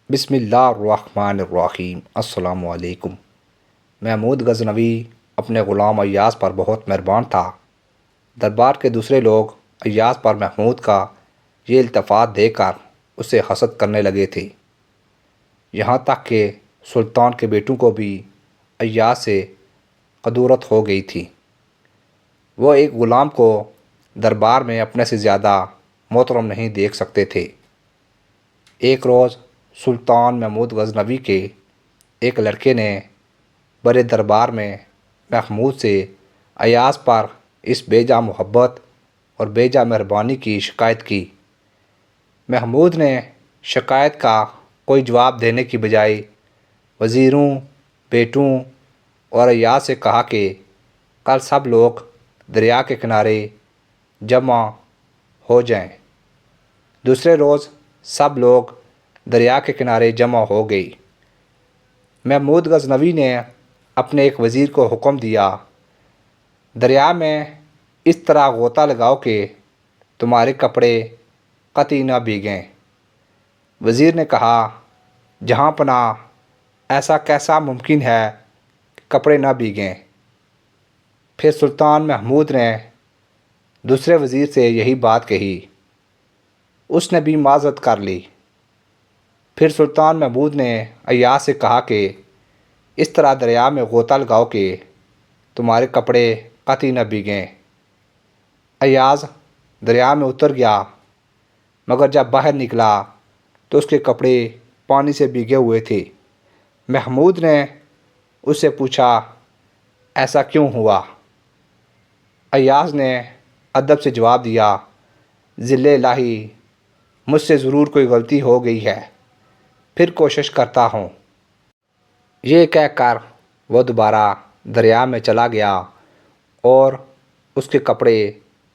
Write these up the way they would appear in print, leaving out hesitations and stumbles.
بسم اللہ الرحمن الرحیم۔ السلام علیکم۔ محمود غزنوی اپنے غلام ایاز پر بہت مہربان تھا۔ دربار کے دوسرے لوگ ایاز پر محمود کا یہ التفات دیکھ کر اسے حسد کرنے لگے تھے، یہاں تک کہ سلطان کے بیٹوں کو بھی ایاز سے قدورت ہو گئی تھی۔ وہ ایک غلام کو دربار میں اپنے سے زیادہ محترم نہیں دیکھ سکتے تھے۔ ایک روز سلطان محمود غزنوی کے ایک لڑکے نے بڑے دربار میں محمود سے ایاز پر اس بے جا محبت اور بے جا مہربانی کی شکایت کی۔ محمود نے شکایت کا کوئی جواب دینے کی بجائے وزیروں، بیٹوں اور ایاز سے کہا کہ کل سب لوگ دریا کے کنارے جمع ہو جائیں۔ دوسرے روز سب لوگ دریا کے کنارے جمع ہو گئی۔ محمود غزنوی نے اپنے ایک وزیر کو حکم دیا، دریا میں اس طرح غوطہ لگاؤ کہ تمہارے کپڑے قطعی نہ بھیگیں۔ وزیر نے کہا، جہاں پناہ ایسا کیسا ممکن ہے کہ کپڑے نہ بھیگیں؟ پھر سلطان محمود نے دوسرے وزیر سے یہی بات کہی، اس نے بھی معذرت کر لی۔ پھر سلطان محمود نے ایاز سے کہا کہ اس طرح دریا میں غوطہ لگاؤ کہ تمہارے کپڑے قطعی نہ بھیگیں۔ ایاز دریا میں اتر گیا، مگر جب باہر نکلا تو اس کے کپڑے پانی سے بھیگے ہوئے تھے۔ محمود نے اس سے پوچھا، ایسا کیوں ہوا؟ ایاز نے ادب سے جواب دیا، ذل الہی، مجھ سے ضرور کوئی غلطی ہو گئی ہے، پھر کوشش کرتا ہوں۔ یہ کہہ کر وہ دوبارہ دریا میں چلا گیا اور اس کے کپڑے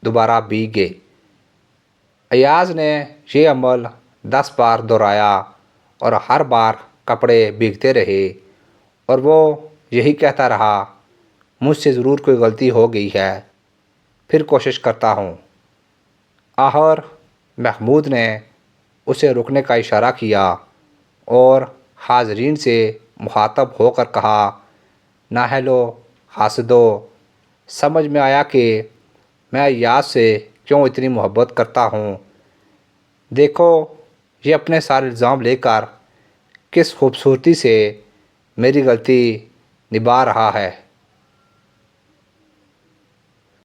دوبارہ بھیگ گئے۔ ایاز نے یہ عمل 10 بار دہرایا اور ہر بار کپڑے بھیگتے رہے اور وہ یہی کہتا رہا، مجھ سے ضرور کوئی غلطی ہو گئی ہے، پھر کوشش کرتا ہوں۔ آخر محمود نے اسے رکنے کا اشارہ کیا اور حاضرین سے مخاطب ہو کر کہا، نااہلو، حاسدو، سمجھ میں آیا کہ میں ایاز سے کیوں اتنی محبت کرتا ہوں۔ دیکھو یہ اپنے سارے الزام لے کر کس خوبصورتی سے میری غلطی نبھا رہا ہے۔